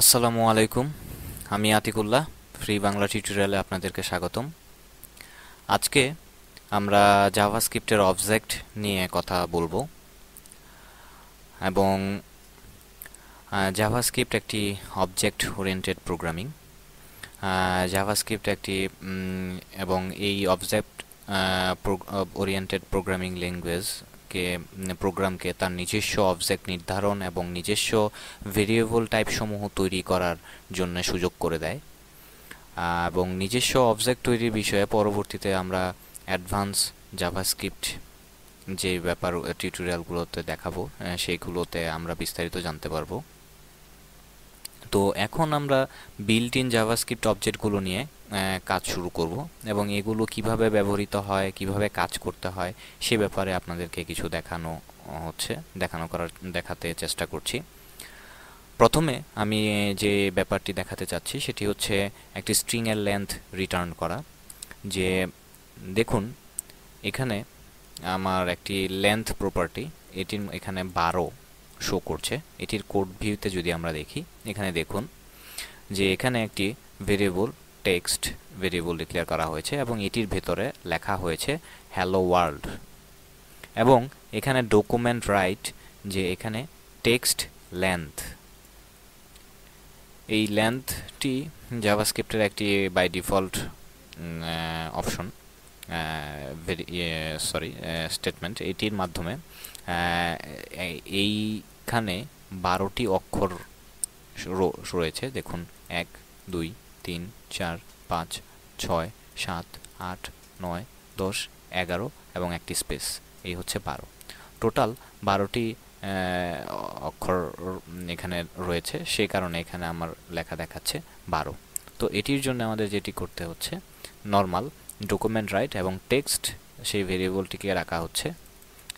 আসসালামু আলাইকুম। আমি আতিকুল্লাহ। ফ্রি বাংলা টিউটোরিয়ালে আপনাদেরকে স্বাগতম। আজকে আমরা জাভাস্ক্রিপ্টের অবজেক্ট নিয়ে কথা বলবো এবং জাভাস্ক্রিপ্ট একটি অবজেক্ট ওরিয়েন্টেড প্রোগ্রামিং। জাভাস্ক্রিপ্ট একটি এবং এই অবজেক্ট ওরিয়েন্টেড প্রোগ্রামিং ল্যাঙ্গুয়েজকে প্রোগ্রামকে তার নিজস্ব অবজেক্ট নির্ধারণ এবং নিজস্ব ভেরিয়েবল টাইপ সমূহ তৈরি করার জন্য সুযোগ করে দেয়। এবং নিজস্ব অবজেক্ট তৈরির বিষয়ে পরবর্তীতে আমরা অ্যাডভান্স জাভাস্ক্রিপ্ট যে ব্যাপার টিউটোরিয়ালগুলোতে দেখাবো সেইগুলোতে আমরা বিস্তারিত জানতে পারবো। তো এখন আমরা বিল্ট ইন জাভাস্ক্রিপ্ট অবজেক্টগুলো নিয়ে কাজ শুরু করব এবং এগুলো কিভাবে ব্যবহৃত হয়, কিভাবে কাজ করতে হয় সে ব্যাপারে আপনাদেরকে কিছু দেখাতে চেষ্টা করছি। প্রথমে আমি যে ব্যাপারটি দেখাতে চাচ্ছি সেটি হচ্ছে একটি স্ট্রিং এর লেন্থ রিটার্ন করা। যে দেখুন এখানে আমার একটি লেন্থ প্রপার্টি, এটির এখানে 12 শো করছে। এটির কোড ভিউতে যদি আমরা দেখি, এখানে দেখুন যে এখানে একটি ভেরিয়েবল টেক্সট ভেরিয়েবল ডিক্লেয়ার করা হয়েছে এবং এটির ভেতরে লেখা হয়েছে হ্যালো ওয়ার্ল্ড। এবং এখানে ডকুমেন্ট রাইট যে এখানে টেক্সট লেন্থ, এই লেন্থটি জাভাস্ক্রিপ্টের একটি বাই ডিফল্ট অপশন স্টেটমেন্ট। এটির মাধ্যমে এইখানে 12টি অক্ষর রয়েছে। দেখুন 1 2 3 4 5 6 7 8 9 10 11 এবং একটি স্পেস, এই হচ্ছে 12। টোটাল 12টি অক্ষর এখানে রয়েছে, সেই কারণে এখানে আমার লেখা দেখাচ্ছে 12। তো এটির জন্য আমাদের যেটি করতে হচ্ছে, নর্মাল ডকুমেন্ট রাইট এবং টেক্সট সেই ভেরিয়েবলটিকে রাখা হচ্ছে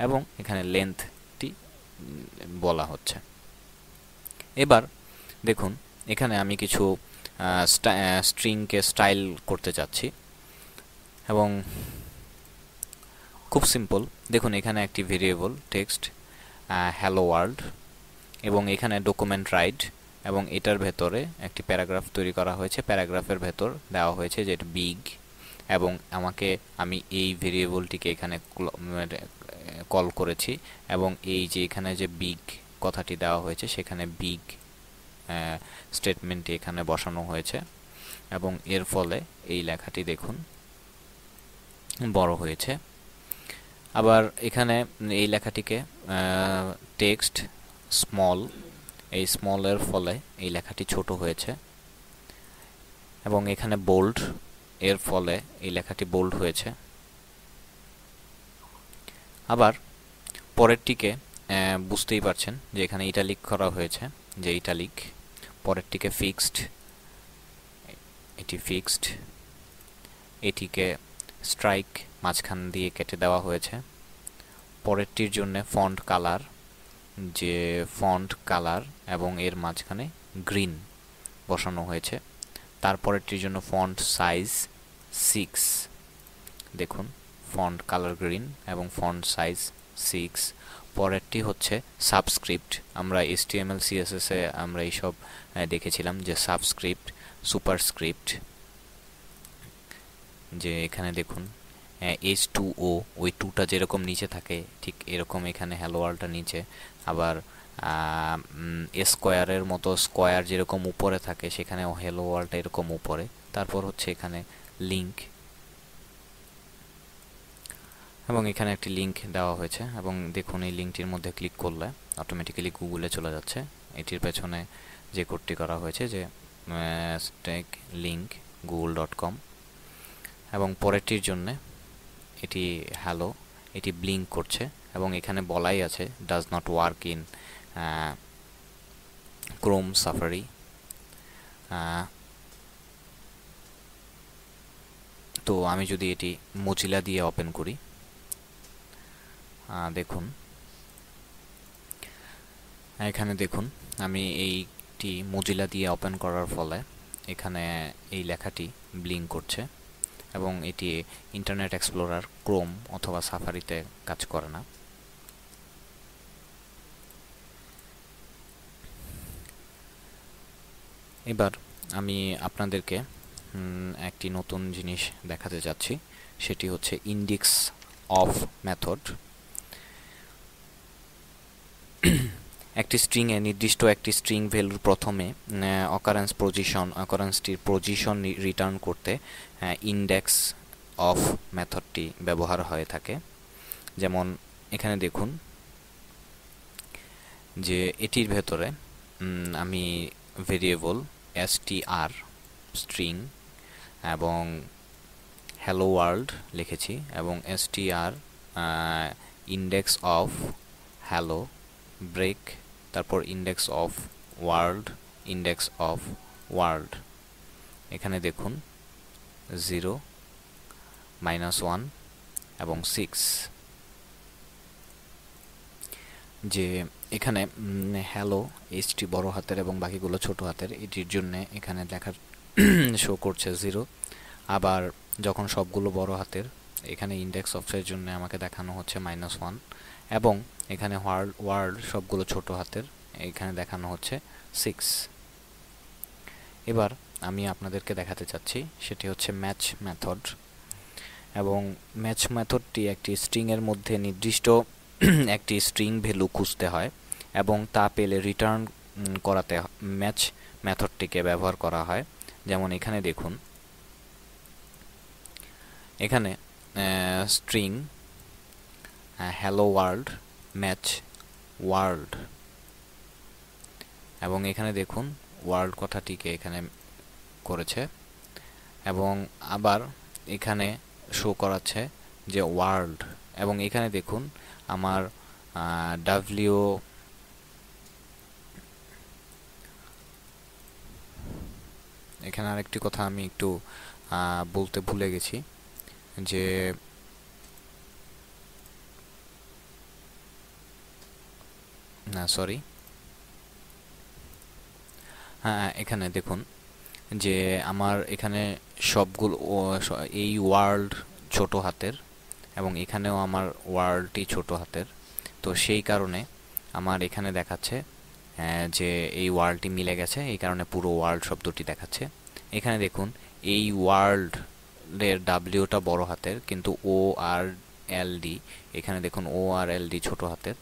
এবং এখানে লেন্থটি বলা হচ্ছে। এবার দেখুন এখানে আমি কিছু স্ট্রিংকে স্টাইল করতে চাচ্ছি এবং খুব সিম্পল। দেখুন এখানে একটি ভেরিয়েবল টেক্সট হ্যালো ওয়ার্ল্ড এবং এখানে ডকুমেন্ট রাইট এবং এটার ভেতরে একটি প্যারাগ্রাফ তৈরি করা হয়েছে। প্যারাগ্রাফের ভেতর দেওয়া হয়েছে যে এটা বিগ এবং আমি এই ভেরিয়েবলটিকে এখানে কল করেছি এবং এই যে এখানে যে বিগ কথাটি দেওয়া হয়েছে সেখানে বিগ স্টেটমেন্টটি এখানে বসানো হয়েছে এবং এর ফলে এই লেখাটি দেখুন বড় হয়েছে। আবার এখানে এই লেখাটিকে টেক্সট স্মল, এই স্মলের ফলে এই লেখাটি ছোট হয়েছে এবং এখানে বোল্ড, এর ফলে এই লেখাটি বোল্ড হয়েছে। আবার পরেরটিকে বুঝতেই পারছেন যে এখানে ইটালিক করা হয়েছে, যে ইটালিক। পরেরটিকে ফিক্সড, এটি ফিক্সড। এটিকে স্ট্রাইক, মাঝখান দিয়ে কেটে দেওয়া হয়েছে। পরেরটির জন্য ফন্ট কালার, যে ফন্ট কালার এবং এর মাঝখানে গ্রিন বসানো হয়েছে। তারপরেরটির জন্য ফন্ট সাইজ 6, দেখুন ফন্ট কালার গ্রিন এবং ফন্ট সাইজ 6। পরেরটি হচ্ছে সাবস্ক্রিপ্ট। আমরা HTML CSS এ আমরা এইসব দেখেছিলাম যে সাবস্ক্রিপ্ট, সুপারস্ক্রিপ্ট, যে এখানে দেখুন H2O, ওই 2টা যেরকম নিচে থাকে ঠিক এরকম এখানে হ্যালো ওয়ার্ল্ডটা নিচে। আবার স্কোয়ারের মতো স্কোয়ার যেরকম উপরে থাকে সেখানে হ্যালো ওয়ার্ল্ডটা এরকম উপরে। তারপর হচ্ছে এখানে লিঙ্ক এবং এখানে একটি লিঙ্ক দেওয়া হয়েছে এবং দেখুন এই লিঙ্কটির মধ্যে ক্লিক করলে অটোমেটিক্যালি গুগলে চলে যাচ্ছে। এটির পেছনে যে কোডটি করা হয়েছে যে স্ট্যাক লিঙ্ক google.com এবং পরেরটির জন্য এটি হ্যালো, এটি ব্লিঙ্ক করছে এবং এখানে বলাই আছে does not work in Chrome safari. তো আমি যদি এটি মোজিলা দিয়ে ওপেন করি, দেখুন এখানে দেখুন আমি এইটি মোজিলা দিয়ে ওপেন করার ফলে এখানে এই লেখাটি ব্লিঙ্ক করছে এবং এটি ইন্টারনেট এক্সপ্লোরার, ক্রোম অথবা সাফারিতে কাজ করে না। এবার আমি আপনাদেরকে একটি নতুন জিনিস দেখাতে যাচ্ছি, সেটি হচ্ছে ইন্ডেক্স অফ মেথড। একটি স্ট্রিংয়ে নির্দিষ্ট একটি স্ট্রিং ভ্যালুর প্রথমে অকারেন্সটির পজিশন রিটার্ন করতে ইন্ডেক্স অফ মেথডটি ব্যবহার হয়ে থাকে। যেমন এখানে দেখুন যে এটির ভেতরে আমি ভেরিয়েবল str স্ট্রিং এবং হ্যালো ওয়ার্ল্ড লিখেছি এবং str index of hello break, তারপর ইন্ডেক্স অফ ওয়ার্ল্ড এখানে দেখুন 0, -1 এবং 6। যে এখানে হ্যালো এইচটি বড় হাতের এবং বাকিগুলো ছোট হাতের, এটির জন্য এখানে লেখার শো করছে 0। আবার যখন সবগুলো বড় হাতের, এখানে ইন্ডেক্স অফের জন্য আমাকে দেখানো হচ্ছে -1 এবং এখানে ওয়ার্ল্ড সবগুলো ছোট হাতের, এখানে দেখানো হচ্ছে 6। এবার আমি আপনাদেরকে দেখাতে চাচ্ছি সেটি হচ্ছে ম্যাচ মেথড। এবং ম্যাচ মেথডটি একটি স্ট্রিংয়ের মধ্যে নির্দিষ্ট একটি স্ট্রিং ভ্যালু খুঁজতে হয় এবং তা পেলে রিটার্ন করাতে ম্যাচ মেথডটিকে ব্যবহার করা হয়। যেমন এখানে দেখুন, এখানে string hello world match world, এবং এখানে দেখুন ওয়ার্ল্ড কথাটিকে এখানে করেছে এবং আবার এখানে শো করাচ্ছে যে ওয়ার্ল্ড, এবং এখানে দেখুন আমার ডাব্লিউ এখানে আরেকটি কথা আমি একটু বলতে ভুলে গেছি, যে না সরি হ্যাঁ, এখানে দেখুন যে আমার এখানে সবগুলো এই ওয়ার্ল্ড ছোট হাতের এবং এখানেও আমার ওয়ার্ল্ডটি ছোট হাতের, তো সেই কারণে আমার এখানে দেখাচ্ছে যে এই ওয়ার্ল্ডটি মিলে গেছে, এই কারণে পুরো ওয়ার্ল্ড শব্দটি দেখাচ্ছে। এখানে দেখুন এই ওয়ার্ল্ডের ডাব্লিউটা বড় হাতের, কিন্তু ও আর এল ডি, এখানে দেখুন ও আর এল ডি ছোট হাতের,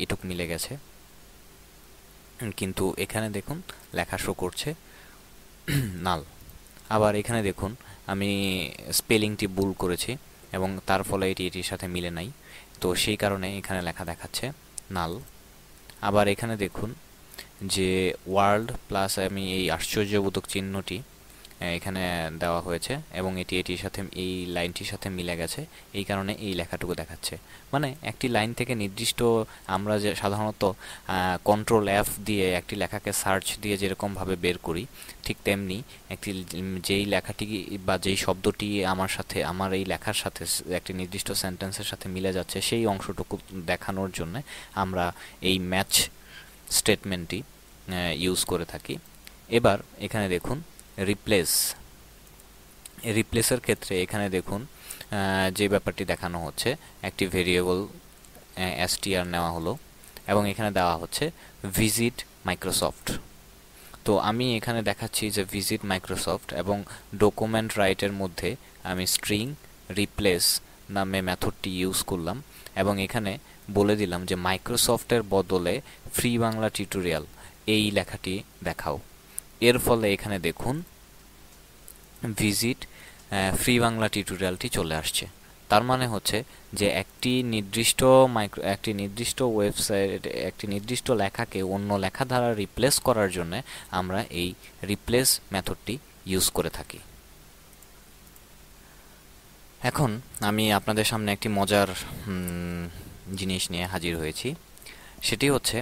এটুক মিলে গেছে, কিন্তু এখানে দেখুন লেখা শো করছে নাল। আবার এখানে দেখুন আমি স্পেলিংটি ভুল করেছি এবং তার ফলে এটির সাথে মিলে নাই, তো সেই কারণে এখানে লেখা দেখাচ্ছে নাল। আবার এখানে দেখুন যে ওয়ার্ল্ড প্লাস আমি এই আশ্চর্যবোধক চিহ্নটি এখানে দেওয়া হয়েছে এবং এটির সাথে এই লাইনটির সাথে মিলে গেছে, এই কারণে এই লেখাটুকু দেখাচ্ছে। মানে একটি লাইন থেকে নির্দিষ্ট, আমরা যে সাধারণত কন্ট্রোল F দিয়ে একটি লেখাকে সার্চ দিয়ে যেরকমভাবে বের করি, ঠিক তেমনি যেই লেখাটি বা যেই শব্দটি আমার এই লেখার সাথে একটি নির্দিষ্ট সেন্টেন্সের সাথে মিলে যাচ্ছে, সেই অংশটুকু দেখানোর জন্য আমরা এই ম্যাচ স্টেটমেন্টটি ইউজ করে থাকি। এবার এখানে দেখুন রিপ্লেসের ক্ষেত্রে এখানে দেখুন যে ব্যাপারটি দেখানো হচ্ছে, একটি ভেরিয়েবল str নেওয়া হলো এবং এখানে দেওয়া হচ্ছে ভিজিট মাইক্রোসফট। তো আমি এখানে দেখাচ্ছি যে ভিজিট মাইক্রোসফট এবং ডকুমেন্ট রাইটের মধ্যে আমি স্ট্রিং রিপ্লেস নামে মেথডটি ইউজ করলাম এবং এখানে বলে দিলাম যে মাইক্রোসফটের বদলে ফ্রি বাংলা টিউটোরিয়াল এই লেখাটি দেখাও। এর ফলে এখানে দেখুন ভিজিট ফ্রি বাংলা টিউটোরিয়ালটি চলে আসছে। তার মানে হচ্ছে যে একটি নির্দিষ্ট ওয়েবসাইট একটি নির্দিষ্ট লেখাকে অন্য লেখা দ্বারা রিপ্লেস করার জন্য আমরা এই রিপ্লেস মেথডটি ইউজ করে থাকি। এখন আমি আপনাদের সামনে একটি মজার জিনিস নিয়ে হাজির হয়েছি, সেটি হচ্ছে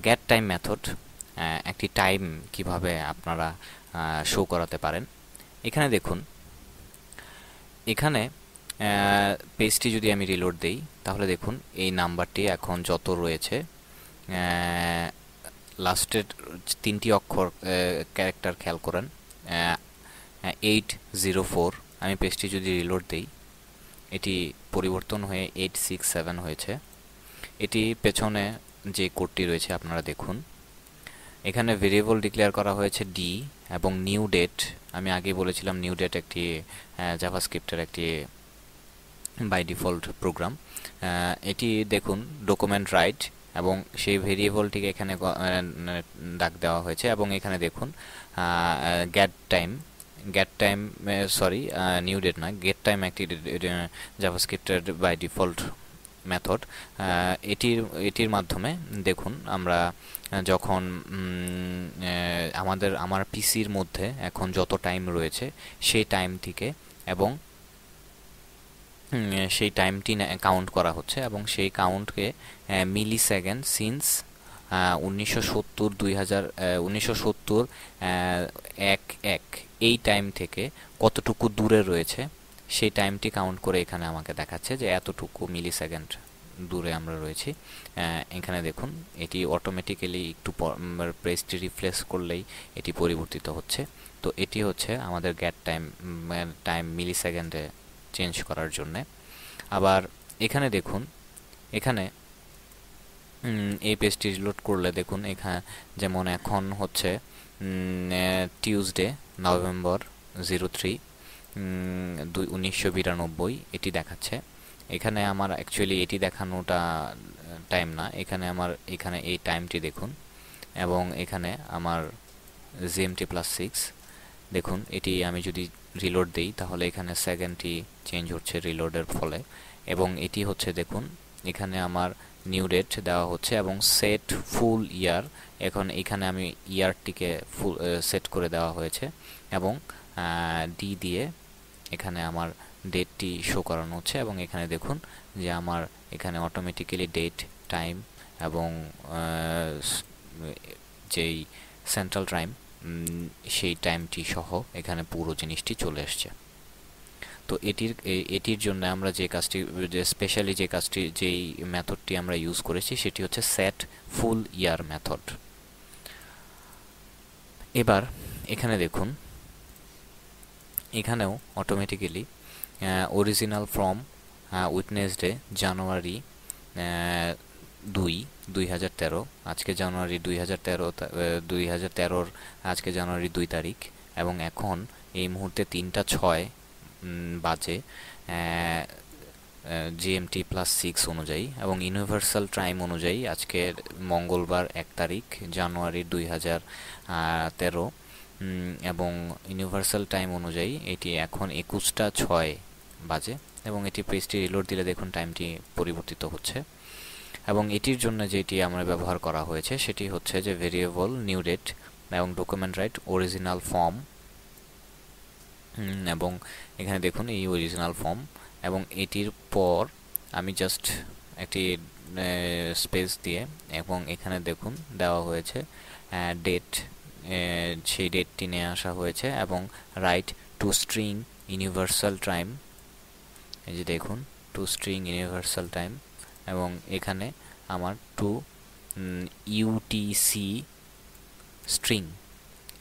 গেট টাইম মেথড। একটি টাইম কিভাবে আপনারা শো করাতে পারেন। এখানে দেখুন, এখানে পেজটি যদি আমি রিলোড দেই তাহলে দেখুন এই নাম্বারটি এখন যত রয়েছে, লাস্টের 3টি অক্ষর ক্যারেক্টার খেয়াল করেন, 804। আমি পেজটি যদি রিলোড দেই এটি পরিবর্তন হয়ে 867 হয়েছে। এটি পেছনে যে কোডটি রয়েছে আপনারা দেখুন এখানে ভেরিয়েবল ডিক্লেয়ার করা হয়েছে ডি এবং নিউ ডেট। আমি আগে বলেছিলাম নিউ ডেট একটি জাভাস্ক্রিপ্টের একটি বাই ডিফল্ট প্রোগ্রাম। এটি দেখুন ডকুমেন্ট রাইট এবং সেই ভেরিয়েবলটিকে এখানে ডাক দেওয়া হয়েছে এবং এখানে দেখুন get time sorry new date নয়, গেট টাইম একটি জাভাস্ক্রিপ্টের বাই ডিফল্ট মেথড। এটির মাধ্যমে দেখুন আমরা যখন আমার পিসির মধ্যে এখন যত টাইম রয়েছে সেই টাইম থেকে এবং সেই টাইমটি কাউন্ট করা হচ্ছে এবং সেই কাউন্টকে মিলি সেকেন্ড সিন্স 1970 এক এই টাইম থেকে কতটুকু দূরে রয়েছে সেই টাইমটি কাউন্ট করে এখানে আমাকে দেখাচ্ছে যে এতটুকু মিলি সেকেন্ড দূরে আমরা রয়েছি। এখানে দেখুন এটি অটোমেটিক্যালি একটু প্রেসটি রিফ্রেশ করলেই এটি পরিবর্তিত হচ্ছে। তো এটি হচ্ছে আমাদের গেট টাইম মিলি সেকেন্ডে চেঞ্জ করার জন্যে। আবার এখানে দেখুন, এখানে এই পেজটি রিলোড করলে দেখুন এখানে যেমন এখন হচ্ছে টিউসডে নভেম্বর 03 1992 এটি দেখাচ্ছে। এখানে আমার অ্যাকচুয়ালি এটি দেখানোটা টাইম না, এখানে এই টাইমটি দেখুন এবং এখানে আমার GMT+6 দেখুন। এটি আমি যদি রিলোড দিই তাহলে এখানে সেকেন্ডটি চেঞ্জ হচ্ছে রিলোডের ফলে এবং এটি হচ্ছে দেখুন এখানে আমার নিউ ডেট দেওয়া হচ্ছে এবং সেট ফুল ইয়ার। এখন এখানে আমি ইয়ারটিকে ফুল সেট করে দেওয়া হয়েছে এবং ডি দিয়ে এখানে আমার ডেটটি শো করানো হচ্ছে এবং এখানে দেখুন যে আমার এখানে অটোমেটিক্যালি ডেট টাইম এবং যেই সেন্ট্রাল টাইম সেই টাইমটি সহ এখানে পুরো জিনিসটি চলে আসছে। তো এটির জন্য আমরা স্পেশালি যেই মেথডটি আমরা ইউজ করেছি সেটি হচ্ছে সেট ফুল ইয়ার মেথড। এবার এখানে দেখুন এখানেও অটোমেটিক্যালি অরিজিনাল ফ্রম উইটনেসডে জানুয়ারি 2013, আজকে জানুয়ারি 2013 আজকে জানুয়ারি 2 তারিখ এবং এখন এই মুহূর্তে 3:06 বাজে GMT+6 অনুযায়ী এবং ইউনিভার্সাল টাইম অনুযায়ী আজকে মঙ্গলবার 1 তারিখ জানুয়ারি 2013 এবং ইউনিভার্সাল টাইম অনুযায়ী এটি এখন 21:06 বাজে এবং এটি পেজটি রিলোড দিলে দেখুন টাইমটি পরিবর্তিত হচ্ছে। এবং এটির জন্য যেটি আমরা ব্যবহার করা হয়েছে সেটি হচ্ছে যে ভেরিয়েবল নিউ ডেট এবং ডকুমেন্ট রাইট অরিজিনাল ফর্ম এবং এখানে দেখুন এই অরিজিনাল ফর্ম এবং এটির পর আমি জাস্ট একটি স্পেস দিয়ে এবং এখানে দেখুন দেওয়া হয়েছে ডেট, সেই ডেটটি নিয়ে আসা হয়েছে এবং right two string universal time, এই যে দেখুন টু স্ট্রিং ইউনিভার্সাল টাইম এবং এখানে আমার টু ইউটিসি স্ট্রিং,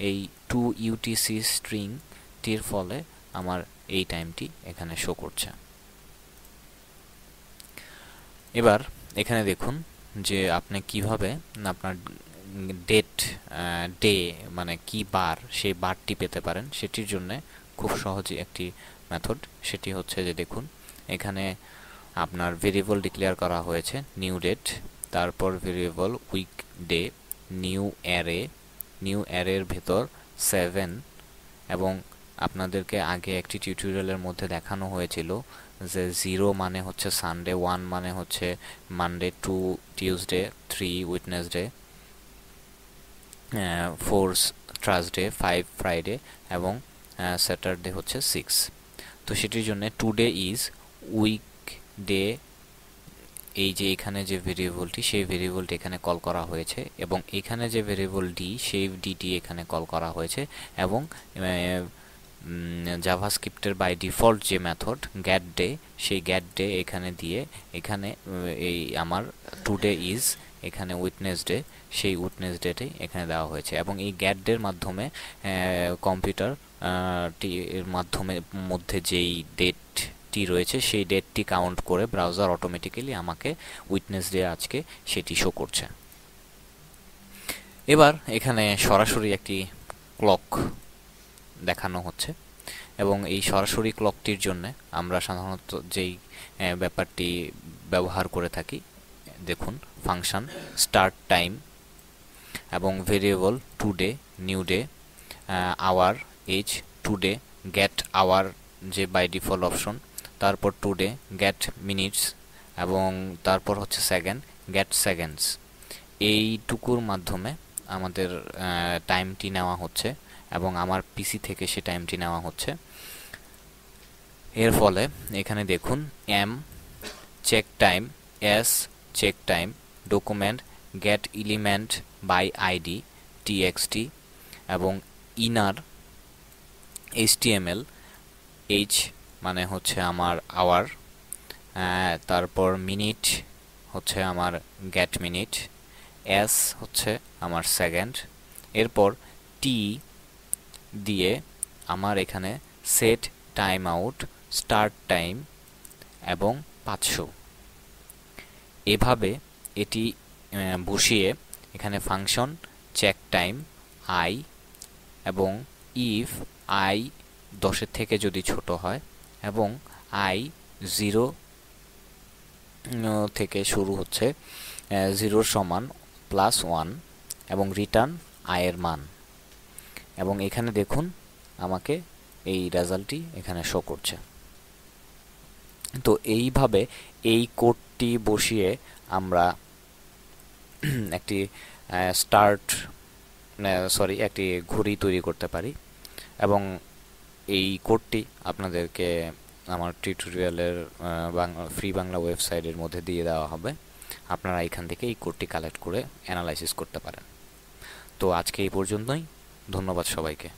এই টু ইউটিসি স্ট্রিংটির ফলে আমার এই টাইমটি এখানে শো করছে। এবার এখানে দেখুন যে আপনি কিভাবে আপনার ডে মানে কি বার সেই বারটি পেতে পারেন। সেটির জন্য খুব সহজে একটি মেথড, সেটি হচ্ছে যে দেখুন এখানে আপনার ভেরিয়েবল ডিক্লেয়ার করা হয়েছে নিউ ডেট, তারপর ভেরিয়েবল উইক ডে, নিউ অ্যারের ভেতর 7 এবং আপনাদেরকে আগে একটি টিউটোরিয়ালের মধ্যে দেখানো হয়েছিল যে 0 মানে হচ্ছে সানডে, 1 মানে হচ্ছে মানডে, 2 টিউসডে, 3 উইডনেসডে, 4 থার্সডে, 5 ফ্রাইডে এবং স্যাটারডে হচ্ছে 6। তো সেটির জন্য টুডে ইজ উইক ডে, এই যে এখানে যে ভেরিয়েবলটি সেই ভেরিয়েবলটি এখানে কল করা হয়েছে এবং এখানে যে ভেরিয়েবল ডি সেই ডিটি এখানে কল করা হয়েছে এবং জাভাস্ক্রিপ্টের বাই ডিফল্ট যে মেথড গেট ডে সেই গেট ডে এখানে দিয়ে এখানে এই আমার টুডে ইজ এখানে উইটনেসডে, সেই উইটনেসডেটি এখানে দেওয়া হয়েছে এবং এই গেট ডের মাধ্যমে কম্পিউটারটির মাধ্যমে মধ্যে যেই ডেটটি রয়েছে সেই ডেটটি কাউন্ট করে ব্রাউজার অটোমেটিক্যালি আমাকে উইটনেসডে আজকে সেটি শো করছে। এবার এখানে সরাসরি একটি ক্লক দেখানো হচ্ছে এবং এই সরাসরি ক্লকটির জন্য আমরা সাধারণত যেই ব্যাপারটি ব্যবহার করে থাকি, দেখুন ফাংশন স্টার্ট টাইম এবং variable today, new day, hour, edge, today, get hour যে বাই ডিফল্ট অপশন, তারপর টুডে, গেট মিনিটস এবং তারপর হচ্ছে সেকেন্ড, গেট সেকেন্ডস। এইটুকুর মাধ্যমে আমাদের টাইমটি নেওয়া হচ্ছে এবং আমার পিসি থেকে সে টাইমটি নেওয়া হচ্ছে। এর ফলে এখানে দেখুন M check time, S check time, document get element by ID TXT এবং ইনার এইচটিএমএল, এইচ মানে হচ্ছে আমার আওয়ার, তারপর মিনিট হচ্ছে আমার গেট মিনিট, এস হচ্ছে আমার সেকেন্ড, এরপর টি দিয়ে আমার এখানে set time out, start time এবং 500। এভাবে এটি বসিয়ে এখানে ফাংশন চেক টাইম আই এবং ইফ আই 10-এর থেকে যদি ছোট হয় এবং আই 0 থেকে শুরু হচ্ছে, 0 সমান +1 এবং রিটার্ন আয়ের মান। এবং এখানে দেখুন আমাকে এই রেজাল্টটি এখানে শো করছে। তো এইভাবে এই কোডটি বসিয়ে আমরা একটি একটি ঘড়ি তৈরি করতে পারি এবং এই কোডটি আপনাদেরকে আমার টিউটোরিয়ালের ফ্রি বাংলা ওয়েবসাইটের মধ্যে দিয়ে দেওয়া হবে। আপনারা এখান থেকে এই কোডটি কালেক্ট করে অ্যানালাইসিস করতে পারেন। তো আজকে এই পর্যন্তই, ধন্যবাদ সবাইকে।